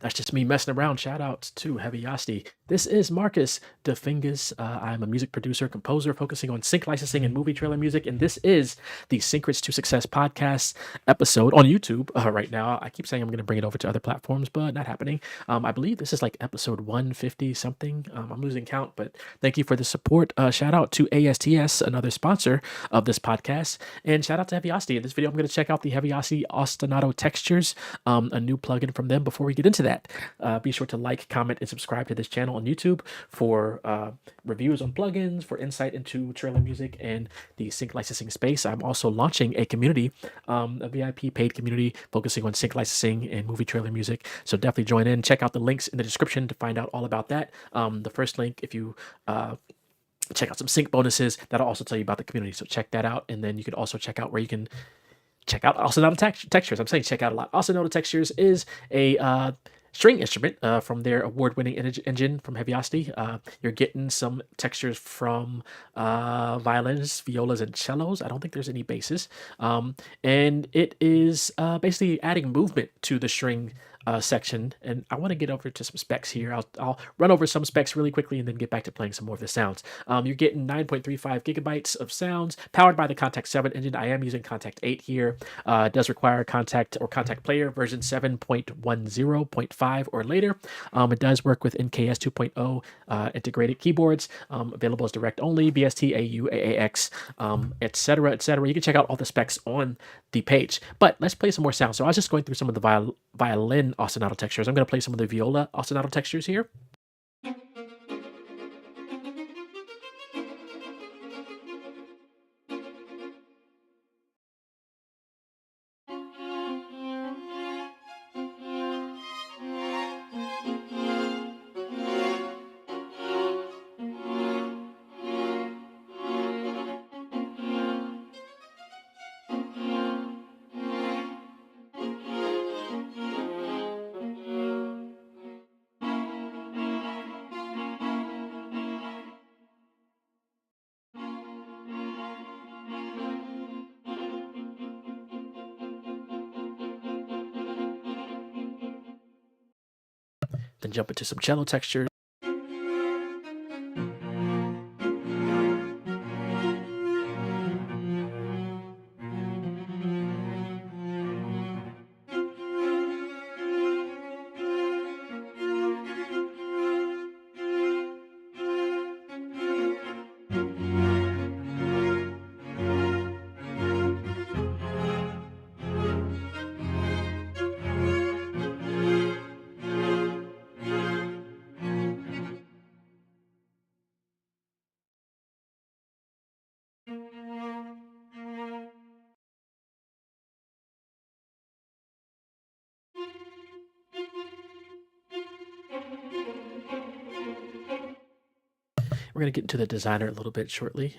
That's just me messing around. Shout out to Heavyocity. This is Marcus the Fingaz. I'm a music producer, composer, focusing on sync licensing and movie trailer music. And this is the Syncrets To Success podcast episode on YouTube right now. I keep saying I'm going to bring it over to other platforms, but not happening. I believe this is like episode 150 something. I'm losing count, but thank you for the support. Shout out to ASTS, another sponsor of this podcast. And shout out to Heavyocity. In this video, I'm going to check out the Heavyocity Ostinato Textures, a new plugin from them. Before we get into that, be sure to like, comment, and subscribe to this channel on YouTube for reviews on plugins, for insight into trailer music and the sync licensing space. I'm also launching a community, a VIP paid community focusing on sync licensing and movie trailer music. So definitely join in. Check out the links in the description to find out all about that. The first link, if you check out some sync bonuses, that'll also tell you about the community. So check that out. And then you can also check out where you can check out Ostinato Textures. I'm saying check out a lot. Ostinato Textures is a string instrument from their award-winning engine from Heavyocity. You're getting some textures from violins, violas, and cellos. I don't think there's any basses. And it is basically adding movement to the string section. And I want to get over to some specs here. I'll run over some specs really quickly and then get back to playing some more of the sounds. You're getting 9.35 gigabytes of sounds powered by the Contact 7 engine. I am using Contact 8 here. It does require Contact or Contact Player version 7.10.5 or later. It does work with NKS 2.0 integrated keyboards, available as direct only, BST, AU, AAX, etc., etc. You can check out all the specs on the page. But let's play some more sounds. So I was just going through some of the violin ostinato textures. I'm going to play some of the viola ostinato textures here. Then jump into some cello textures. We're going to get into the designer a little bit shortly.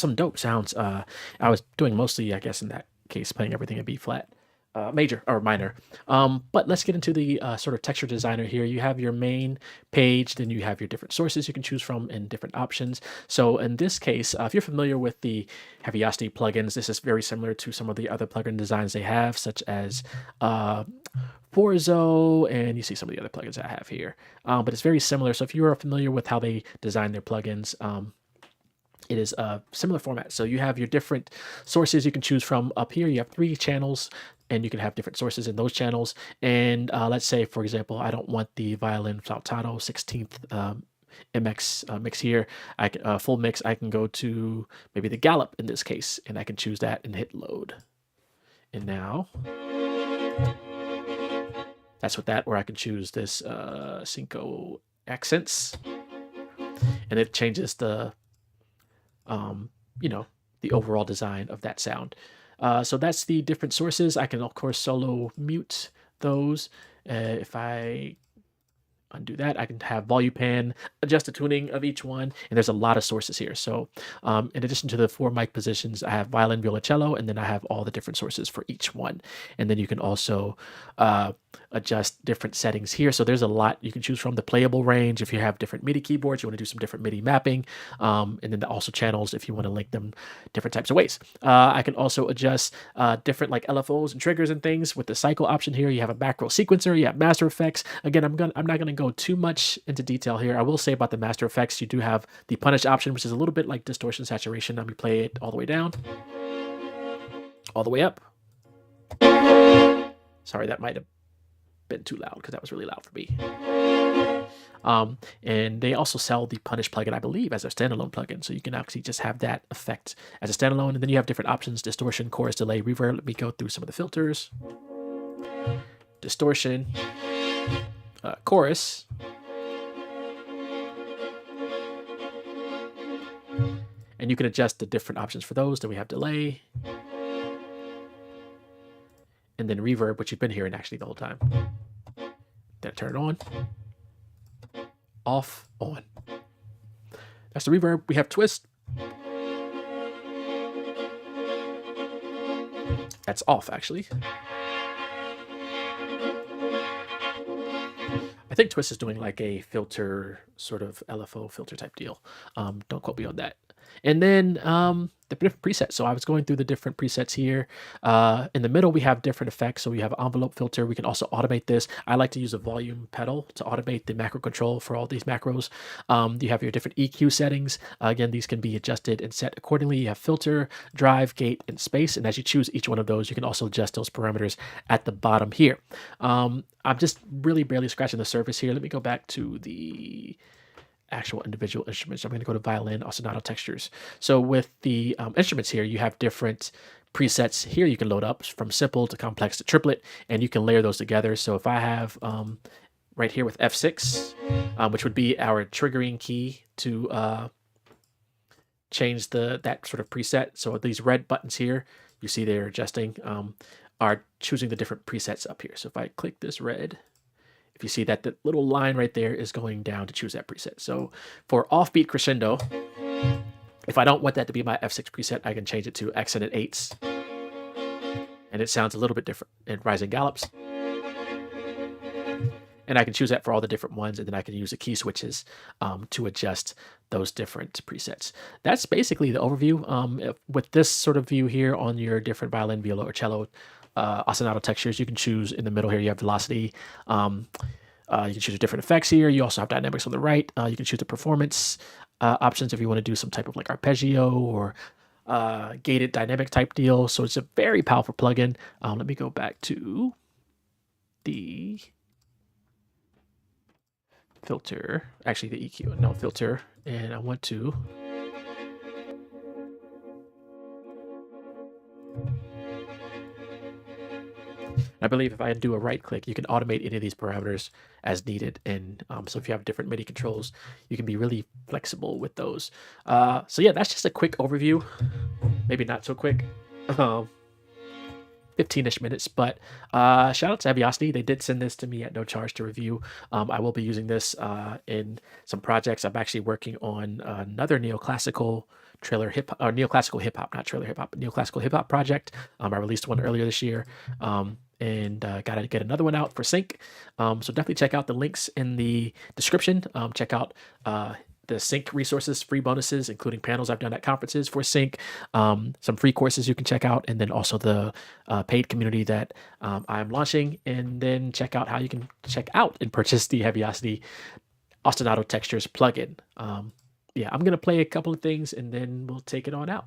some dope sounds. I was doing mostly, I guess, in that case, playing everything in B flat, major or minor. But let's get into the sort of texture designer here. You have your main page, then you have your different sources you can choose from and different options. So in this case, if you're familiar with the Heavyocity plugins, this is very similar to some of the other plugin designs they have, such as Forzo, and you see some of the other plugins I have here. But it's very similar. So if you are familiar with how they design their plugins, it is a similar format. So you have your different sources you can choose from up here. You have 3 channels, and you can have different sources in those channels. And let's say, for example, I don't want the violin flautato 16th MX mix here. Full mix. I can go to maybe the gallop in this case, and I can choose that and hit load. And now that's what that, or I can choose this Synco accents, and it changes the the overall design of that sound. So that's the different sources. I can, of course, solo mute those. If I undo that, I can have volume pan, adjust the tuning of each one, and there's a lot of sources here. So in addition to the 4 mic positions, I have violin, violoncello, and then I have all the different sources for each one. And then you can also adjust different settings here. So there's a lot you can choose from. The playable range, if you have different MIDI keyboards, you want to do some different MIDI mapping, and then also channels if you want to link them different types of ways. I can also adjust different like LFOs and triggers and things with the cycle option here. You have a macro sequencer, you have master effects. Again, I'm not gonna go too much into detail here. I will say about the master effects, you do have the punish option, which is a little bit like distortion saturation. Let me play it all the way down, all the way up. Sorry, that might have been too loud because that was really loud for me. And they also sell the Punish plugin, I believe, as a standalone plugin. So you can actually just have that effect as a standalone. And then you have different options: distortion, chorus, delay, reverb. Let me go through some of the filters. Distortion, chorus, and you can adjust the different options for those. Then we have delay, and then reverb, which you've been hearing actually the whole time. Then turn it on, off, on. That's the reverb. We have twist. That's off, actually. I think twist is doing like a filter, sort of LFO filter type deal. Don't quote me on that. And then the different presets. So I was going through the different presets here. In the middle, we have different effects. So we have envelope filter. We can also automate this. I like to use a volume pedal to automate the macro control for all these macros. You have your different EQ settings. Again, these can be adjusted and set accordingly. You have filter, drive, gate, and space. And as you choose each one of those, you can also adjust those parameters at the bottom here. I'm just really barely scratching the surface here. Let me go back to the actual individual instruments. I'm going to go to violin, ostinato textures. So with the instruments here, you have different presets here you can load up, from simple to complex to triplet, and you can layer those together. So if I have right here with F6, which would be our triggering key to change that sort of preset. So these red buttons here, you see they're adjusting, are choosing the different presets up here. So if I click this red, if you see that the little line right there is going down to choose that preset. So for offbeat crescendo, if I don't want that to be my F6 preset, I can change it to accented 8s. And it sounds a little bit different in rising gallops. And I can choose that for all the different ones, and then I can use the key switches to adjust those different presets. That's basically the overview. With this sort of view here on your different violin, viola, or cello, ostinato textures, you can choose in the middle here. You have velocity. You can choose different effects here. You also have dynamics on the right. You can choose the performance options if you want to do some type of like arpeggio or gated dynamic type deal. So it's a very powerful plugin. Let me go back to the filter, actually the EQ, no filter, and I want to I believe if I do a right click, you can automate any of these parameters as needed. And so if you have different MIDI controls, you can be really flexible with those. So yeah, that's just a quick overview. Maybe not so quick. 15-ish minutes, but shout out to Heavyocity. They did send this to me at no charge to review. I will be using this in some projects. I'm actually working on another neoclassical trailer hip or neoclassical hip hop, not trailer hip hop, but neoclassical hip hop project. I released one earlier this year, and got to get another one out for Sync. So definitely check out the links in the description. Check out the Sync resources, free bonuses, including panels I've done at conferences for Sync, some free courses you can check out, and then also the paid community that I'm launching. And then check out how you can check out and purchase the Heavyocity Ostinato Textures plugin. Yeah, I'm gonna play a couple of things and then we'll take it on out.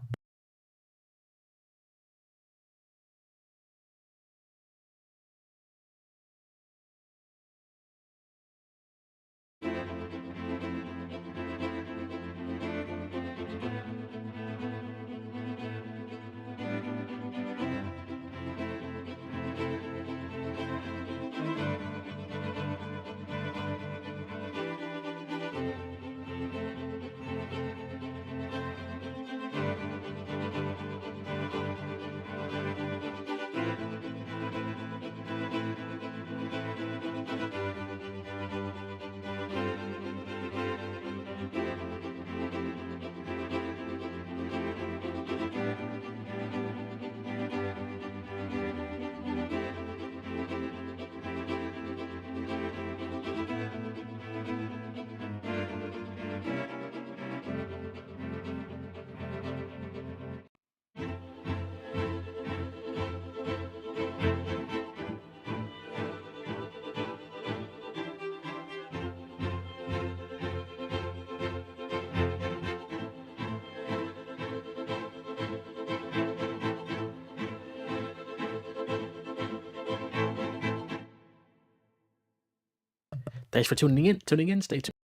Thanks for tuning in. Stay tuned.